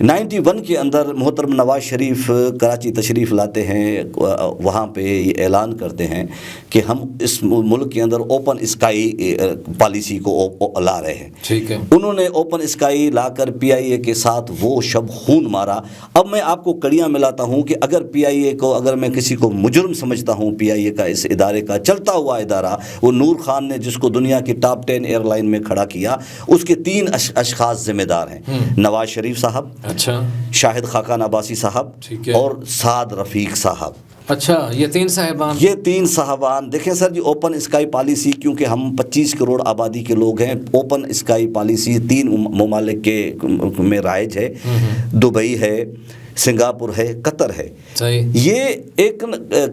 91 کے اندر محترم نواز شریف کراچی تشریف لاتے ہیں، وہاں پہ یہ اعلان کرتے ہیں کہ ہم اس ملک کے اندر اوپن اسکائی پالیسی کو لا رہے ہیں۔ ٹھیک ہے، انہوں نے اوپن اسکائی لا کر پی آئی اے کے ساتھ وہ شب خون مارا۔ اب میں آپ کو کڑیاں ملاتا ہوں کہ اگر پی آئی اے کو، اگر میں کسی کو مجرم سمجھتا ہوں پی آئی اے کا، اس ادارے کا چلتا ہوا ادارہ، وہ نور خان نے جس کو دنیا کی ٹاپ 10 ایئر لائن میں کھڑا کیا، اس کے 3 اشخاص ذمہ دار ہیں، نواز شریف صاحب، اچھا، شاہد خاقان عباسی صاحب ٹھیک ہے، اور سعد رفیق صاحب۔ اچھا، یہ 3 صاحبان، یہ 3 صاحبان دیکھیں سر جی، اوپن اسکائی پالیسی، کیونکہ ہم 25 کروڑ آبادی کے لوگ ہیں، اوپن اسکائی پالیسی 3 ممالک کے میں رائج ہے، دبئی ہے، سنگاپور ہے، قطر ہے۔ صحیح، یہ ایک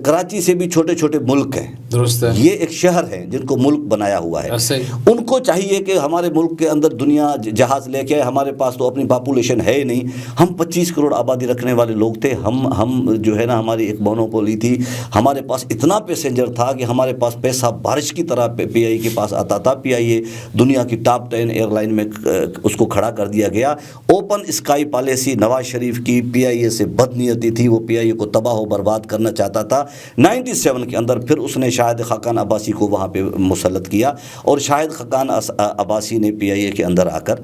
کراچی سے بھی چھوٹے چھوٹے ملک ہیں، درست ہے، یہ ایک شہر ہے جن کو ملک بنایا ہوا ہے۔ صحیح، ان کو چاہیے کہ ہمارے ملک کے اندر دنیا جہاز لے کے، ہمارے پاس تو اپنی پاپولیشن ہے ہی نہیں، ہم 25 کروڑ آبادی رکھنے والے لوگ تھے، ہم جو ہے نا، ہماری ایک مونوپولی تھی، ہمارے پاس اتنا پیسنجر تھا کہ ہمارے پاس پیسہ بارش کی طرح پی آئی کے پاس آتا تھا۔ پی آئی اے دنیا کی ٹاپ 10 ایئر لائن میں اس کو کھڑا کر دیا گیا۔ Open sky policy Nawaz Sharif کی پی آئی اے سے بدنیتی تھی، وہ پی آئی اے کو تباہ و برباد کرنا چاہتا تھا۔ 97 کے اندر پھر اس نے شاہد خاقان عباسی کو وہاں پہ مسلط کیا، اور شاہد خاقان عباسی نے پی آئی اے کے اندر آ کر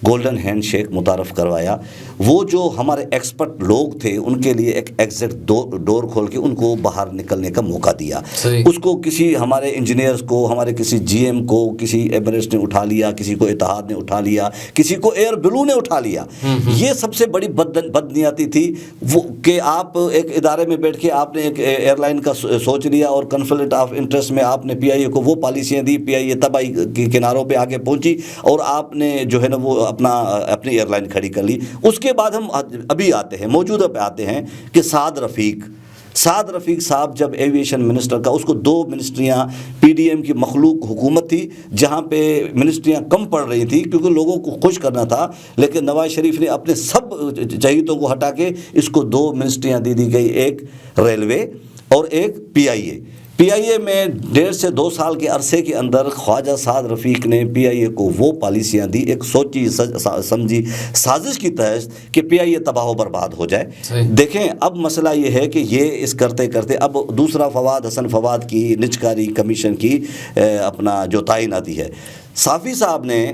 گولڈن ہینڈ شیک متعارف کروایا۔ وہ جو ہمارے ایکسپرٹ لوگ تھے ان کے لیے ایک ایگزٹ ڈور کھول کے ان کو باہر نکلنے کا موقع دیا۔ اس کو کسی ہمارے انجینئرز کو، ہمارے کسی جی ایم کو، کسی ایمریٹس نے اٹھا لیا، کسی کو اتحاد نے اٹھا لیا، کسی کو ایئر بلو نے اٹھا لیا۔ یہ سب سے بڑی بدنیاتی تھی وہ کہ آپ ایک ادارے میں بیٹھ کے آپ نے ایک ایئر لائن کا سوچ لیا، اور کنفلکٹ آف انٹرسٹ میں آپ نے پی آئی اے کو وہ پالیسیاں دی، پی آئی اے تباہی کے کناروں پہ آگے پہنچی، اور آپ نے جو ہے نا وہ اپنی ایئر لائن کھڑی کر لی۔ اس کے بعد ہم ابھی آتے ہیں، موجودہ پہ آتے ہیں کہ سعد رفیق صاحب جب ایویشن منسٹر کا، اس کو 2 منسٹریاں پی ڈی ایم کی مخلوق حکومت تھی، جہاں پہ منسٹریاں کم پڑ رہی تھی کیونکہ لوگوں کو خوش کرنا تھا، لیکن نواز شریف نے اپنے سب چہیتوں کو ہٹا کے اس کو 2 منسٹریاں دی گئی، ایک ریلوے اور ایک پی آئی اے۔ پی آئی اے میں 1.5 سے 2 سال کے عرصے کے اندر خواجہ سعد رفیق نے پی آئی اے کو وہ پالیسیاں دی، ایک سوچی سمجھی سازش کی تحت کہ پی آئی اے تباہ و برباد ہو جائے۔ دیکھیں اب مسئلہ یہ ہے کہ یہ اس کرتے کرتے اب دوسرا حسن فواد کی نجکاری کمیشن کی اپنا جو تعیناتی ہے، صافی صاحب نے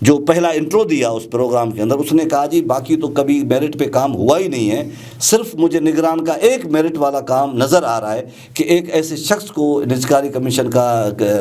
جو پہلا انٹرو دیا اس پروگرام کے اندر، اس نے کہا جی باقی تو کبھی میرٹ پہ کام ہوا ہی نہیں ہے، صرف مجھے نگران کا ایک میرٹ والا کام نظر آ رہا ہے کہ ایک ایسے شخص کو نجکاری کمیشن کا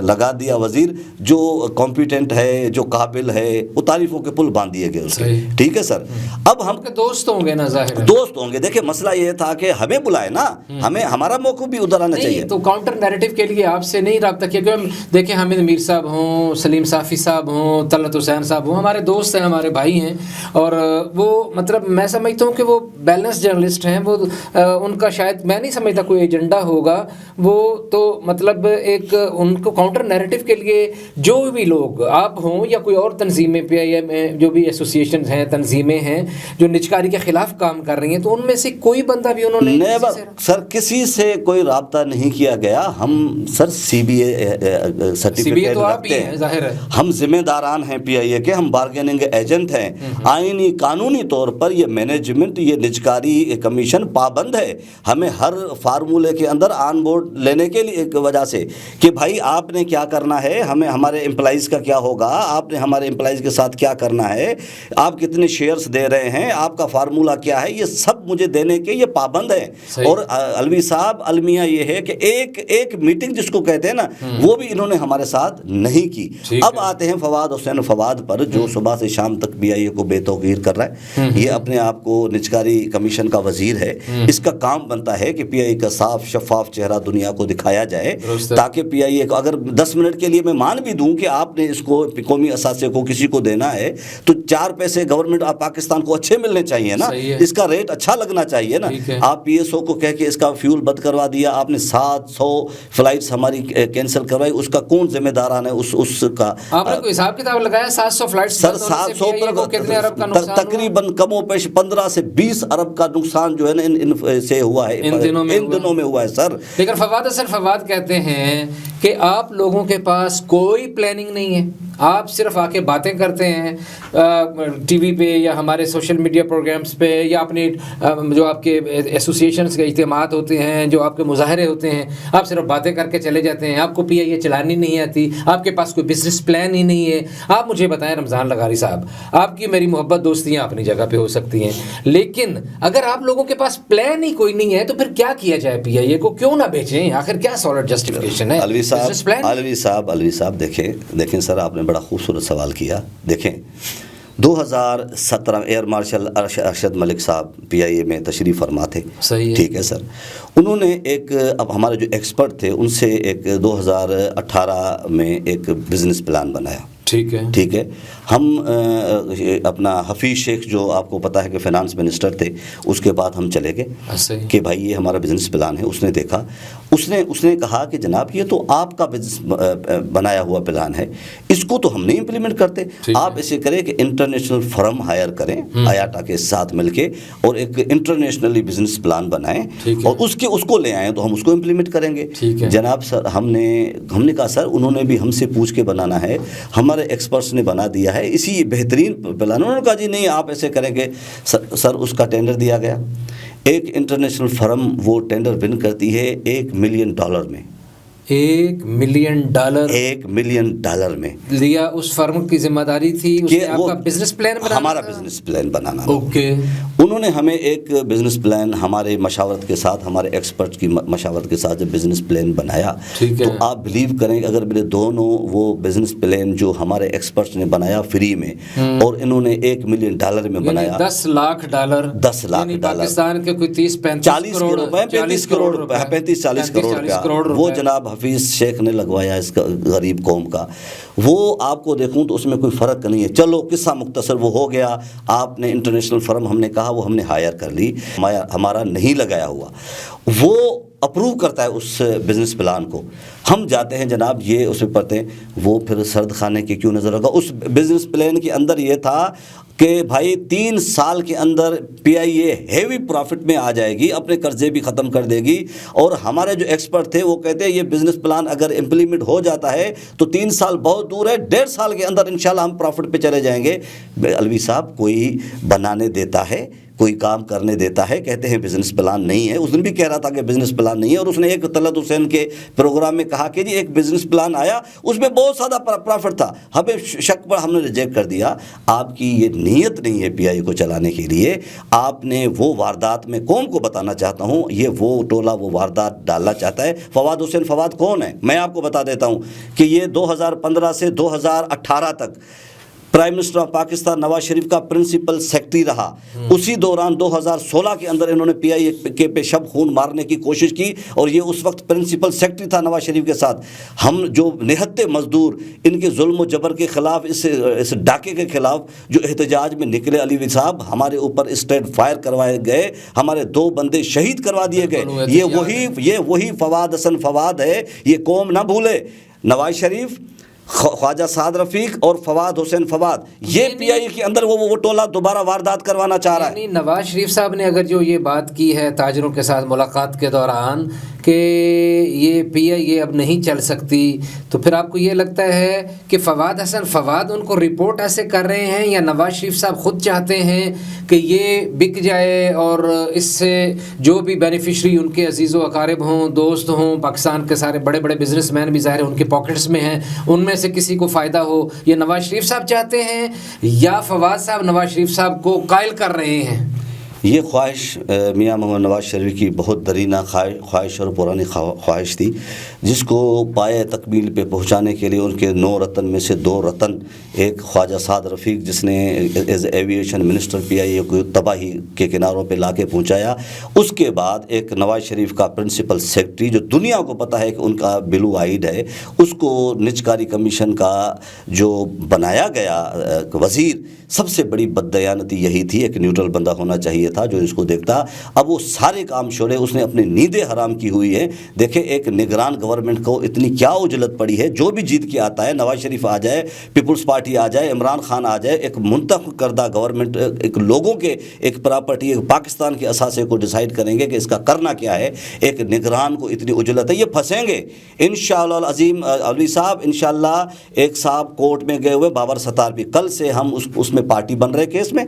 لگا دیا وزیر جو کمپیٹنٹ ہے، جو قابل ہے، وہ تعریفوں کے پل باندھ دیے گئے اس کے۔ ٹھیک ہے سر، اب ہم دوست ہوں گے نا، ظاہر دوست ہوں گے۔ دیکھیں مسئلہ یہ تھا کہ ہمیں بلائے نا، ہمیں ہمارا موقف بھی ادھر آنا چاہیے۔ تو کاؤنٹر نیریٹو کے لیے آپ سے نہیں رابطہ کیا؟ دیکھیں حامد میر صاحب ہوں، سلیم صافی صاحب ہوں، طلعت حسین صاحب ہوں، ہمارے دوست ہیں، ہمارے بھائی ہیں، اور وہ مطلب میں سمجھتا ہوں کہ وہ بیلنس جرنلسٹ ہیں، وہ ان کا شاید میں نہیں سمجھتا کوئی ایجنڈا ہوگا، وہ تو مطلب ایک ان کو کاؤنٹر نیریٹو کے لیے جو بھی لوگ آپ ہوں یا کوئی اور تنظیمیں پی آئی اے میں جو بھی ایسوسیشنز ہیں، تنظیمیں ہیں جو نجکاری کے خلاف کام کر رہی ہیں، تو ان میں سے کوئی بندہ بھی انہوں نے سر کسی سے کوئی رابطہ نہیں کیا گیا۔ ہم سر سی بی اے سرٹیفکیٹ رکھتے ہیں، ظاہر ہے ہم ذمہ داران ہیں پی آئی اے کے، ہم بارگیننگ ایجنٹ ہیں، آئینی قانونی طور پر یہ مینجمنٹ، یہ نجکاری کمیشن پابند ہے ہمیں ہر فارمولے کے اندر آن بورڈ لینے کے لیے، ایک وجہ سے کہ بھائی آپ نے کیا کرنا ہے، ہمیں ہمارے امپلائیز کا کیا ہوگا، آپ نے ہمارے امپلائیز کے ساتھ کیا کرنا ہے، آپ کتنے شیئرز دے رہے ہیں، آپ کا فارمولہ کیا ہے، یہ سب مجھے دینے کے یہ پابند ہیں۔ اور الوی صاحب المیہ یہ ہے کہ ایک میٹنگ جس کو کہتے ہیں نا، وہ بھی انہوں نے ہمارے ساتھ نہیں کی۔ اب آتے ہیں فواد حسین فواد پر، جو صبح سے شام تک پی آئی اے کو بے توقیر کر رہا ہے، یہ اپنے آپ کو نجکاری کمیشن کا وزیر ہے، اس کا کام بنتا ہے کہ پی آئی اے کا صاف شفاف چہرہ دنیا کو دکھایا جائے، تاکہ پی آئی اے کو اگر 10 منٹ کے لیے میں مان بھی دوں کہ آپ نے اس کو قومی اثاثے کو کسی کو دینا ہے تو 4 پیسے گورنمنٹ آف پاکستان کو اچھے ملنے چاہیے نا، اس کا ریٹ اچھا لگنا چاہیے نا۔ آپ پی ایس او کو کہہ کے اس کا فیول بند کروا دیا، آپ نے 700 فلائٹس ہماری کینسل کروائی، اس کا کون ذمہ داران ہے؟ اس کا آپ نے کوئی حساب کتاب لگایا؟ 700 فلائٹس سر، 700 پر تقریباً کم و بیش 15 سے 20 ارب کا نقصان جو ہے نا ان سے ہوا ہے، ان دنوں میں ہوا ہے سر۔ لیکن فواد کہتے ہیں کہ آپ لوگوں کے پاس کوئی پلاننگ نہیں ہے، آپ صرف آ کے باتیں کرتے ہیں ٹی وی پہ یا ہمارے سوشل میڈیا پروگرامز پہ یا اپنے جو آپ کے ایسوسیشنز کے اجتماعات ہوتے ہیں, جو آپ کے مظاہرے ہوتے ہیں, آپ صرف باتیں کر کے چلے جاتے ہیں. آپ کو PIA چلانی نہیں آتی, آپ کے پاس کوئی بزنس پلان ہی نہیں ہے. آپ مجھے بتائیں رمضان لغاری صاحب, آپ کی میری محبت دوستیاں اپنی جگہ پہ ہو سکتی ہیں, لیکن اگر آپ لوگوں کے پاس پلان ہی کوئی نہیں ہے تو پھر کیا کیا جائے؟ PIA کو کیوں نہ بیچیں؟ آخر کیا سالڈ جسٹیفیکیشن ہے؟ الوی صاحب دیکھیں سر, آپ نے بڑا خوبصورت سوال کیا. دیکھیں 2017 ایئر مارشل ارشد ملک صاحب PIA میں تشریف فرما تھے. صحیح ہے, ٹھیک ہے سر. انہوں نے ایک, اب ہمارے جو ایکسپرٹ تھے ان سے ایک 2018 میں ایک بزنس پلان بنایا. ٹھیک ہے. ہم اپنا حفیظ شیخ جو آپ کو پتہ ہے کہ فائنانس منسٹر تھے, اس کے بعد ہم چلے گئے کہ بھائی یہ ہمارا بزنس پلان ہے. اس نے دیکھا, اس نے کہا کہ جناب یہ تو آپ کا بزنس بنایا ہوا پلان ہے, اس کو تو ہم نہیں امپلیمنٹ کرتے. آپ اسے کریں کہ انٹرنیشنل فرم ہائر کریں آیاٹا کے ساتھ مل کے اور ایک انٹرنیشنلی بزنس پلان بنائیں اور اس کو لے آئیں تو ہم اس کو امپلیمنٹ کریں گے. جناب سر ہم نے کہا سر انہوں نے بھی ہم سے پوچھ کے بنانا ہے, ہمارے ایکسپرٹس نے بنا دیا ہے اسی بہترین پلان. انہوں نے کہا جی نہیں آپ ایسے کریں گے. سر اس کا ٹینڈر دیا گیا. ایک انٹرنیشنل فرم وہ ٹینڈر ون کرتی ہے $1 ملین میں. $1 ملین میں لیا. اس فرم کی ذمہ داری تھی کہ آپ کا بزنس پلان بنانا, ہمارا بزنس پلان بنانا. اوکے. انہوں نے ہمیں ایک بزنس پلان ہمارے مشاورت کے ساتھ, ہمارے ایکسپرٹ کی مشاورت کے ساتھ جب بزنس پلان بنایا تو آپ بلیو کریں کہ اگر میرے دونوں وہ بزنس پلان جو ہمارے ایکسپرٹس نے بنایا فری میں اور انہوں نے $1 ملین میں بنایا, $10 لاکھ, پاکستان کے کوئی 30-40 کروڑ روپے, وہ جناب حفیظ شیخ نے لگوایا اس کا غریب قوم کا. وہ آپ کو دیکھوں تو اس میں کوئی فرق نہیں ہے. چلو قصہ مختصر وہ ہو گیا. آپ نے انٹرنیشنل فرم ہم نے کہا وہ ہم نے ہائر کر لی, ہمارا نہیں لگایا ہوا. وہ اپروو کرتا ہے اس بزنس پلان کو. ہم جاتے ہیں جناب یہ اس میں پڑھتے ہیں, وہ پھر سرد خانے کے کیوں نظر رکھا. اس بزنس پلان کے اندر یہ تھا کہ بھائی 3 سال کے اندر PIA ہیوی پروفٹ میں آ جائے گی, اپنے قرضے بھی ختم کر دے گی. اور ہمارے جو ایکسپرٹ تھے وہ کہتے ہیں یہ بزنس پلان اگر امپلیمنٹ ہو جاتا ہے تو 3 سال بہت دور ہے, 1.5 سال کے اندر انشاءاللہ ہم پروفٹ پہ چلے جائیں گے. الوی صاحب کوئی بنانے دیتا ہے, کوئی کام کرنے دیتا ہے, کہتے ہیں بزنس پلان نہیں ہے. اس دن بھی کہہ رہا تھا کہ بزنس پلان نہیں ہے, اور اس نے ایک طلعت حسین کے پروگرام میں کہا کہ جی ایک بزنس پلان آیا اس میں بہت زیادہ پروفٹ تھا. ہمیں شک پر ہم نے ریجیکٹ کر دیا. آپ کی یہ نیت نہیں ہے PIA کو چلانے کے لیے. آپ نے وہ واردات, میں قوم کو بتانا چاہتا ہوں, یہ وہ ٹولہ وہ واردات ڈالنا چاہتا ہے. فواد حسین فواد کون ہے میں آپ کو بتا دیتا ہوں کہ یہ 2015 سے 2018 تک prime minister of Pakistan Nawaz Sharif کا پرنسپل سیکرٹری رہا. اسی دوران 2016 کے اندر انہوں نے PIA کے پہ شب خون مارنے کی کوشش کی, اور یہ اس وقت پرنسپل سیکرٹری تھا نواز شریف کے ساتھ. ہم جو نہتے مزدور ان کے ظلم و جبر کے خلاف, اس ڈاکے کے خلاف جو احتجاج میں نکلے, علی صاحب ہمارے اوپر اسٹریٹ فائر کروائے گئے, ہمارے 2 بندے شہید کروا دیے گئے. یہ وہی فواد حسن فواد ہے. یہ قوم نہ بھولے, نواز شریف, خواجہ سعد رفیق اور فواد حسین فواد, یہ PIA کے اندر وہ ٹولہ دوبارہ واردات کروانا چاہ رہا ہے. نواز شریف صاحب نے اگر جو یہ بات کی ہے تاجروں کے ساتھ ملاقات کے دوران کہ یہ PIA اب نہیں چل سکتی, تو پھر آپ کو یہ لگتا ہے کہ فواد حسن فواد ان کو رپورٹ ایسے کر رہے ہیں, یا نواز شریف صاحب خود چاہتے ہیں کہ یہ بک جائے اور اس سے جو بھی بینیفیشری ان کے عزیز و اقارب ہوں, دوست ہوں, پاکستان کے سارے بڑے بڑے بزنس مین بھی ظاہر ان کے پاکٹس میں ہیں, ان میں سے کسی کو فائدہ ہو؟ یہ نواز شریف صاحب چاہتے ہیں یا فواد صاحب نواز شریف صاحب کو قائل کر رہے ہیں؟ یہ خواہش میاں محمد نواز شریف کی بہت درینہ خواہش اور پرانی خواہش تھی, جس کو پائے تکمیل پہ پہنچانے کے لیے ان کے 9 رتن میں سے 2 رتن, ایک خواجہ سعد رفیق جس نے ایز ایویشن منسٹر PIA کو تباہی کے کناروں پہ لا کے پہنچایا, اس کے بعد ایک نواز شریف کا پرنسپل سیکرٹری جو دنیا کو پتہ ہے کہ ان کا بلو آئیڈ ہے, اس کو نجکاری کمیشن کا جو بنایا گیا وزیر. سب سے بڑی بددیانتی یہی تھی, ایک نیوٹرل بندہ ہونا چاہیے تھا جو اس کو دیکھتا. اب وہ سارے کام چھوڑے, اس نے اپنی نیندیں حرام کی ہوئی ہیں. دیکھیں ایک نگران گورنمنٹ کو اتنی کیا اجلت پڑی ہے, جو بھی جیت کے آتا ہے, نواز شریف آ جائے, پیپلز پارٹی آ جائے, عمران خان آ جائے, ایک منتخب کردہ گورنمنٹ ایک لوگوں کے ایک پراپرٹی ایک پاکستان کے اثاثے کو ڈیسائیڈ کریں گے کہ اس کا کرنا کیا ہے. ایک نگران کو اتنی اجلت ہے, یہ پھنسیں گے انشاءاللہ العظیم. علوی صاحب انشاءاللہ ایک صاحب کورٹ میں گئے ہوئے بابر ستار بھی, کل سے ہم اس میں پارٹی بن رہے کیس میں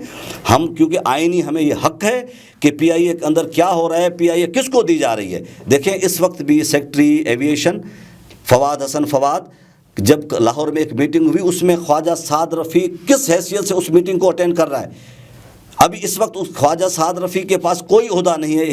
ہم, کیونکہ آئینی ہمیں یہ حق ہے کہ پی آئی اے کے اندر کیا ہو رہا ہے, پی آئی اے کس کو دی جا رہی ہے. دیکھیں اس وقت بھی سیکٹری ایویشن فواد حسن فواد, جب لاہور میں ایک میٹنگ ہوئی اس میں خواجہ سعد رفیق کس حیثیت سے اس میٹنگ کو اٹینڈ کر رہا ہے. ابھی اس وقت اس خواجہ سعد رفیق کے پاس کوئی عہدہ نہیں ہے,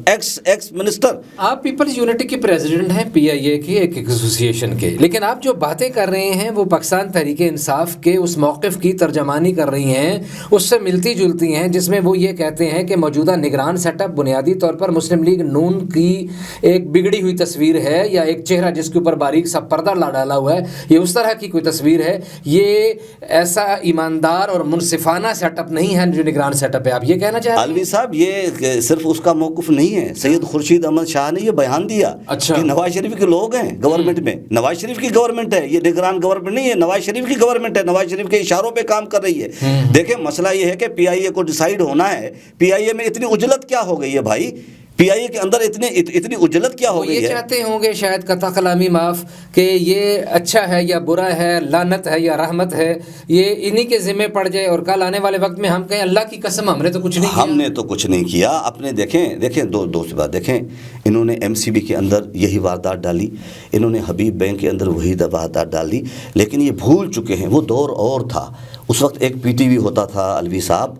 ایکس منسٹر. آپ پیپلز یونٹی کے پریزیڈنٹ ہیں پی آئی اے کی ایک ایسوسیشن کے, لیکن آپ جو باتیں کر رہے ہیں وہ پاکستان تحریک انصاف کے اس موقف کی ترجمانی کر رہی ہیں, اس سے ملتی جلتی ہیں, جس میں وہ یہ کہتے ہیں کہ موجودہ نگران سیٹ اپ بنیادی طور پر مسلم لیگ نون کی ایک بگڑی ہوئی تصویر ہے, یا ایک چہرہ جس کے اوپر باریک سا پردہ ڈالا ہوا ہے, یہ اس طرح کی کوئی تصویر ہے. یہ ایسا ایماندار اور منصفانہ سیٹ اپ نہیں ہے جو نگران سیٹ اپ ہے. آپ یہ کہنا چاہتے ہیں علوی صاحب یہ صرف اس کا موقف نہیں ہے. سید خورشید احمد شاہ نے یہ بیان دیا کہ نواز شریف کے لوگ ہیں گورنمنٹ میں, نواز شریف کی گورنمنٹ ہے, یہ نگران گورنمنٹ نہیں ہے, نواز شریف کی گورنمنٹ ہے, نواز شریف کے اشاروں پہ کام کر رہی ہے. دیکھیں مسئلہ یہ ہے کہ پی آئی اے کو ڈیسائیڈ ہونا ہے. پی آئی اے میں اتنی اجلت کیا ہو گئی ہے بھائی, پی آئی اے کے اندر اتنی اجلت کیا ہو گئی ہے. یہ چاہتے ہوں گے شاید قطع کلامی معاف کہ یہ اچھا ہے یا برا ہے, لعنت ہے یا رحمت ہے, یہ انہی کے ذمہ پڑ جائے, اور کل آنے والے وقت میں ہم کہیں اللہ کی قسم ہم نے تو کچھ نہیں کیا. ہم نے تو کچھ نہیں کیا. اپنے دیکھیں دو سی بات دیکھیں, انہوں نے ایم سی بی کے اندر یہی واردات ڈالی, انہوں نے حبیب بینک کے اندر وہی واردات ڈالی, لیکن یہ بھول چکے ہیں وہ دور اور تھا. اس وقت ایک پی ٹی وی ہوتا تھا علوی صاحب,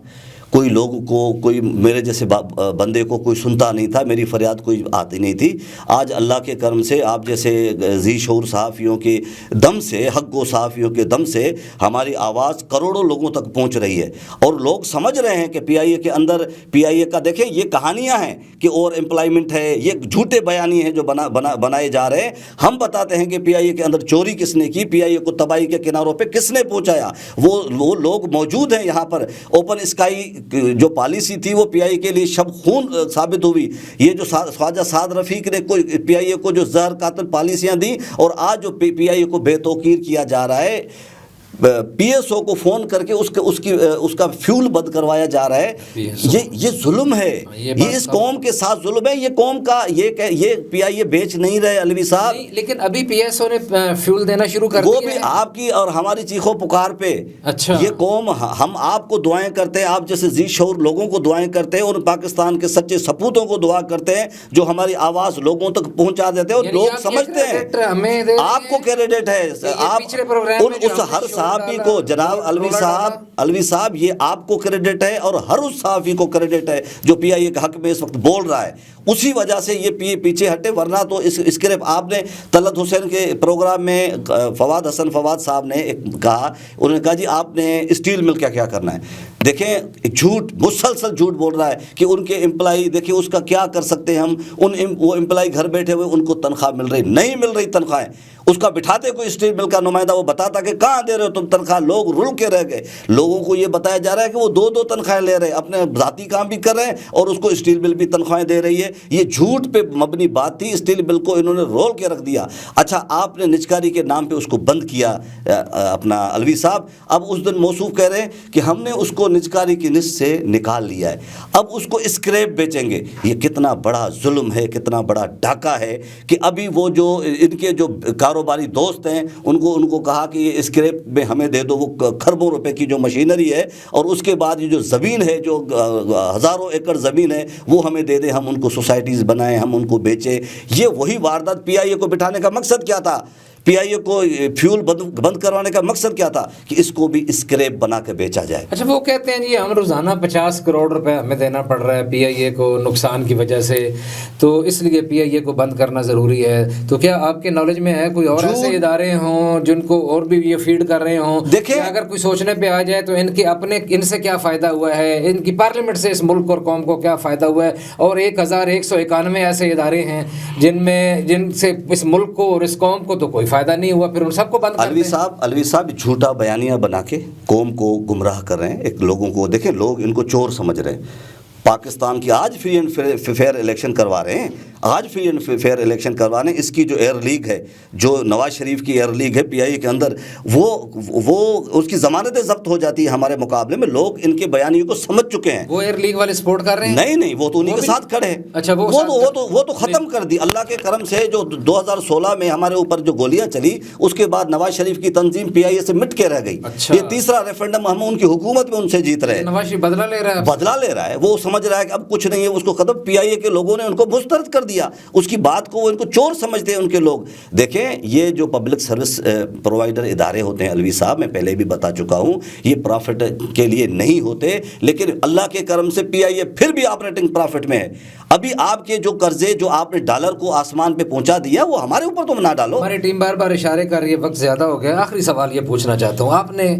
کوئی لوگوں کو, کوئی میرے جیسے بندے کو کوئی سنتا نہیں تھا, میری فریاد کوئی آتی نہیں تھی. آج اللہ کے کرم سے آپ جیسے ذی شعور صحافیوں کے دم سے, حق گو صحافیوں کے دم سے ہماری آواز کروڑوں لوگوں تک پہنچ رہی ہے, اور لوگ سمجھ رہے ہیں کہ پی آئی اے کے اندر, پی آئی اے کا دیکھیں یہ کہانیاں ہیں کہ اور امپلائمنٹ ہے, یہ جھوٹے بیانی ہیں جو بنائے جا رہے ہیں. ہم بتاتے ہیں کہ پی آئی اے کے اندر چوری کس نے کی, پی آئی اے کو تباہی کے کناروں پہ کس نے پہنچایا. وہ لوگ موجود ہیں یہاں پر. اوپن اسکائی جو پالیسی تھی وہ پی آئی اے کے لیے شب خون ثابت ہوئی. یہ جو خواجہ سعد رفیق نے کوئی پی آئی اے کو جو زہر قاتل پالیسیاں دی, اور آج جو پی آئی اے کو بے توقیر کیا جا رہا ہے, پی ایس او کو فون کر کے اس کا فیول بند کروایا جا رہا ہے, یہ ظلم ہے, یہ اس قوم کے ساتھ ظلم ہے. یہ قوم کا یہ پی آئی اے بیچ نہیں رہے علوی صاحب, لیکن ابھی پی ایس او نے فیول دینا شروع کر دیا, وہ بھی آپ کی اور ہماری چیخوں پکار پہ. اچھا, یہ قوم, ہم آپ کو دعائیں کرتے ہیں, آپ جیسے ذی شعور لوگوں کو دعائیں کرتے ہیں, اور پاکستان کے سچے سپوتوں کو دعا کرتے ہیں جو ہماری آواز لوگوں تک پہنچا دیتے ہیں, اور لوگ سمجھتے ہیں آپ کو کریڈٹ ہے. آپ اس ہر صحافی کو, جناب علوی صاحب یہ آپ کو کریڈٹ ہے, اور ہر اس صحافی کو کریڈٹ ہے جو پی آئی اے کے حق میں اس وقت بول رہا ہے. اسی وجہ سے یہ پیچھے ہٹے, ورنہ تو اس کے آپ نے طلعت حسین کے پروگرام میں فواد حسن فواد صاحب نے کہا, انہوں نے کہا جی آپ نے اسٹیل مل کا کیا کرنا ہے. دیکھیں جھوٹ, مسلسل جھوٹ بول رہا ہے کہ ان کے امپلائی, دیکھیں اس کا کیا کر سکتے ہیں ہم, وہ امپلائی گھر بیٹھے ہوئے ان کو تنخواہ مل رہی, نہیں مل رہی تنخواہیں. اس کا بٹھاتے کوئی اسٹیل مل کا نمائندہ, وہ بتاتا کہ کہاں دے رہے ہو تم تنخواہ, لوگ رل کے رہ گئے. لوگوں کو یہ بتایا جا رہا ہے کہ وہ دو تنخواہیں لے رہے ہیں, اپنے ذاتی کام بھی کر رہے ہیں, اور اس کو اسٹیل مل بھی تنخواہیں دے رہی ہے. یہ جھوٹ پہ مبنی بات تھی, اسٹیل مل کو انہوں نے رول کے رکھ دیا. اچھا آپ نے نجکاری کے نام پہ اس کو بند کیا اپنا علوی صاحب, اب اس دن موصوف کہہ رہے ہیں کہ ہم نے اس کو نجکاری کی نصف سے نکال لیا ہے, اب اس کو اسکریپ بیچیں گے. یہ کتنا بڑا ظلم ہے, کتنا بڑا ڈاکہ ہے کہ ابھی وہ جو ان کے جو کاروباری دوست ہیں ان کو کہا کہ یہ اسکریپ میں ہمیں دے دو, وہ کھربوں روپے کی جو مشینری ہے, اور اس کے بعد یہ جو زمین ہے, جو ہزاروں ایکڑ زمین ہے, وہ ہمیں دے دیں, ہم ان کو سوسائٹیز بنائیں, ہم ان کو بیچیں. یہ وہی واردات پی آئی اے کو بٹھانے کا مقصد کیا تھا, پی آئی اے کو فیول بند کروانے کا مقصد کیا تھا, کہ اس کو بھی اسکریپ بنا کے بیچا جائے. اچھا وہ کہتے ہیں جی ہم روزانہ 50 کروڑ روپے ہمیں دینا پڑ رہا ہے پی آئی اے کو نقصان کی وجہ سے, تو اس لیے پی آئی اے کو بند کرنا ضروری ہے. تو کیا آپ کے نالج میں ہے کوئی اور ایسے ادارے ہوں جن کو اور بھی یہ فیڈ کر رہے ہوں؟ دیکھیں اگر کوئی سوچنے پہ آ جائے تو ان سے کیا فائدہ ہوا ہے, ان کی پارلیمنٹ سے اس ملک اور قوم کو کیا فائدہ ہوا ہے, اور 1191 ایسے ادارے ہیں جن سے اس ملک کو اور اس قوم کو تو کوئی فائدہ نہیں ہوا پھر ان سب کو بند کر دیں. الوی صاحب جھوٹا بیانیہ بنا کے قوم کو گمراہ کر رہے ہیں. ایک لوگوں کو دیکھیں, لوگ ان کو چور سمجھ رہے ہیں. پاکستان کی آج فری اینڈ فیئر الیکشن کروا رہے ہیں, آج فری اینڈ فیئر الیکشن کروانے. اس کی جو ایئر لیگ ہے, جو نواز شریف کی ایئر لیگ ہے پی آئی اے کے اندر, وہ اس کی ضمانتیں ضبط ہو جاتی ہیں ہمارے مقابلے میں. لوگ ان کے بیانیوں کو سمجھ چکے ہیں. وہ ایئر لیگ والے سپورٹ کر رہے ہیں؟ نہیں, وہ تو انہی کے ساتھ کھڑے ہیں. اچھا, وہ تو ختم کر دی اللہ کے کرم سے. جو 2016 میں ہمارے اوپر جو گولیاں چلی, اس کے بعد نواز شریف کی تنظیم پی آئی اے سے مٹ کے رہ گئی. یہ تیسرا ریفرنڈم ہم ان کی حکومت میں ان سے جیت رہے ہیں. نواز شریف بدلہ لے رہا ہے. وہ سمجھ رہا ہے کہ اب کچھ نہیں ہے, اس کو ختم. پی آئی اے کے لوگوں نے ان کو مسترد کر دیا. اس کی بات کو وہ ان کو چور سمجھتے ہیں ان کے لوگ. دیکھیں, یہ جو پبلک سروس پرووائڈر ادارے ہوتے ہیں الوی صاحب, میں پہلے بھی بتا چکا ہوں, یہ پرافٹ کے لیے نہیں ہوتے. لیکن اللہ کے کرم سے پی آئی اے پھر بھی آپریٹنگ پرافٹ میں ہے. ابھی آپ کے جو قرضے جو آپ نے ڈالر کو آسمان پہ پہنچا دیا, وہ ہمارے اوپر تو نہ ڈالو. ہماری ٹیم بار بار اشارے کر رہی ہے, وقت زیادہ ہو گیا. آخری سوال یہ پوچھنا چاہتا ہوں, آپ نے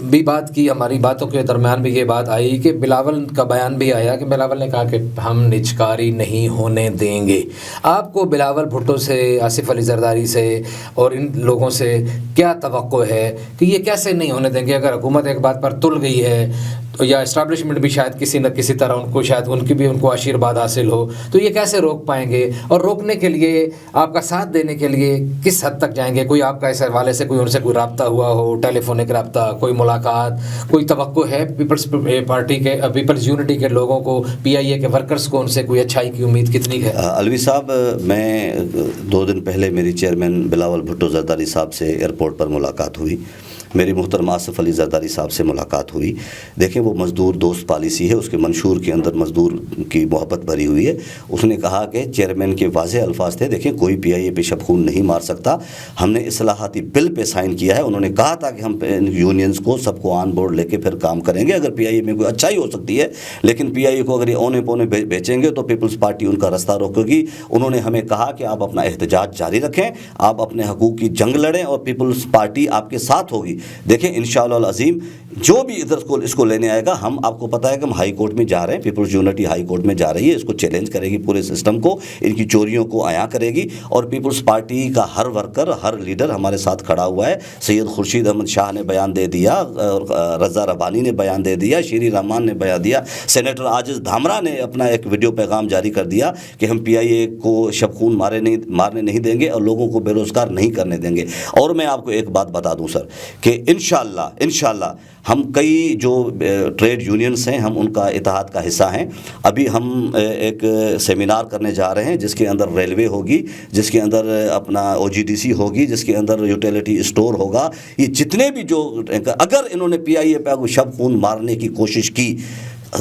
بھی بات کی, ہماری باتوں کے درمیان بھی یہ بات آئی کہ بلاول کا بیان بھی آیا کہ بلاول نے کہا کہ ہم نجکاری نہیں ہونے دیں گے. آپ کو بلاول بھٹو سے, آصف علی زرداری سے اور ان لوگوں سے کیا توقع ہے کہ یہ کیسے نہیں ہونے دیں گے؟ اگر حکومت ایک بات پر تل گئی ہے یا اسٹیبلشمنٹ بھی شاید کسی نہ کسی طرح ان کو, شاید ان کو آشیرواد حاصل ہو, تو یہ کیسے روک پائیں گے؟ اور روکنے کے لیے, آپ کا ساتھ دینے کے لیے کس حد تک جائیں گے؟ کوئی آپ کا اس حوالے سے ان سے کوئی رابطہ ہوا ہو, ٹیلی فونک رابطہ, کوئی ملاقات, کوئی توقع ہے پیپلز پارٹی کے, پیپلز یونٹی کے لوگوں کو, پی آئی اے کے ورکرز کو, ان سے کوئی اچھائی کی امید کتنی ہے؟ الوی صاحب, میں 2 دن پہلے میری چیئرمین بلاول بھٹو زرداری صاحب سے ایئرپورٹ پر ملاقات ہوئی. میری محترم آصف علی زرداری صاحب سے ملاقات ہوئی. دیکھیں, وہ مزدور دوست پالیسی ہے, اس کے منشور کے اندر مزدور کی محبت بھری ہوئی ہے. اس نے کہا کہ چیئرمین کے واضح الفاظ تھے, دیکھیں کوئی پی آئی اے پہ شب خون نہیں مار سکتا. ہم نے اصلاحاتی بل پہ سائن کیا ہے. انہوں نے کہا تھا کہ ہم یونینز کو سب کو آن بورڈ لے کے پھر کام کریں گے. اگر پی آئی اے میں کوئی اچھائی ہو سکتی ہے, لیکن پی آئی اے کو اگر یہ اونے پونے بیچیں گے تو پیپلز پارٹی ان کا رستہ روکے گی. انہوں نے ہمیں کہا کہ آپ اپنا احتجاج جاری رکھیں, آپ اپنے حقوق کی جنگ لڑیں اور پیپلز پارٹی آپ کے ساتھ ہوگی. دیکھیں انشاءاللہ العظیم جو بھی ادھر اس کو لینے آئے گا, ہم آپ کو پتہ ہے کہ ہم ہائی کورٹ میں جا رہے ہیں, پیپلز یونٹی ہائی کورٹ میں جا رہی ہے. اس کو چیلنج کرے گی پورے سسٹم کو, ان کی چوریوں کو عیاں کرے گی. اور پیپلز پارٹی کا ہر ورکر, ہر لیڈر ہمارے ساتھ کھڑا ہوا ہے. سید خورشید احمد شاہ نے بیان دے دیا, رضا ربانی نے بیان دے دیا, شیری رحمان نے بیان دیا, سینیٹر عاجز دھامرا نے اپنا ایک ویڈیو پیغام جاری کر دیا کہ ہم پی آئی اے کو شب خون مارنے نہیں دیں گے اور لوگوں کو بے روزگار نہیں کرنے دیں گے. اور میں آپ کو ایک بات بتا دوں سر, کہ انشاءاللہ ہم کئی جو ٹریڈ یونینز ہیں, ہم ان کا اتحاد کا حصہ ہیں. ابھی ہم ایک سیمینار کرنے جا رہے ہیں جس کے اندر ریلوے ہوگی, جس کے اندر اپنا او جی ڈی سی ہوگی, جس کے اندر یوٹیلیٹی اسٹور ہوگا. یہ جتنے بھی جو, اگر انہوں نے پی آئی اے پہ شب خون مارنے کی کوشش کی,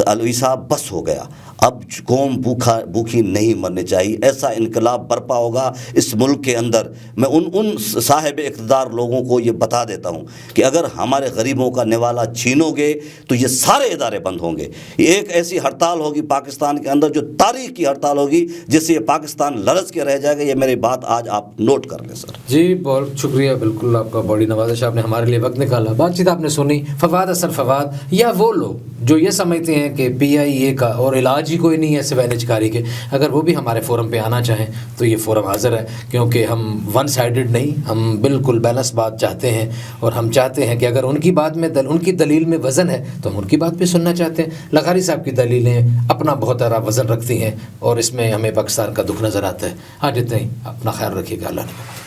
الوی صاحب بس ہو گیا. اب قوم بھوکی نہیں مرنے چاہیے. ایسا انقلاب برپا ہوگا اس ملک کے اندر. میں ان صاحب اقتدار لوگوں کو یہ بتا دیتا ہوں کہ اگر ہمارے غریبوں کا نوالا چھینو گے تو یہ سارے ادارے بند ہوں گے. یہ ایک ایسی ہڑتال ہوگی پاکستان کے اندر جو تاریخ کی ہڑتال ہوگی, جس سے یہ پاکستان لرز کے رہ جائے گا. یہ میری بات آج آپ نوٹ کر لیں سر. جی بہت شکریہ, بالکل آپ کا بڑی نوازش, آپ نے ہمارے لیے وقت نکالا. بات چیت آپ نے سنی. فواد اصل فواد یا وہ لوگ جو یہ سمجھتے ہیں کہ پی آئی اے کا اور علاج ہی کوئی نہیں ہے سوائے نجکاری کے, اگر وہ بھی ہمارے فورم پہ آنا چاہیں تو یہ فورم حاضر ہے, کیونکہ ہم ون سائیڈڈ نہیں, ہم بالکل بیلنس بات چاہتے ہیں. اور ہم چاہتے ہیں کہ اگر ان کی بات میں ان کی دلیل میں وزن ہے تو ہم ان کی بات بھی سننا چاہتے ہیں. لغاری صاحب کی دلیلیں اپنا بہت سارا وزن رکھتی ہیں اور اس میں ہمیں پاکستان کا دکھ نظر آتا ہے. آج اتنا ہی, اپنا خیال رکھیے گا. اللہ نے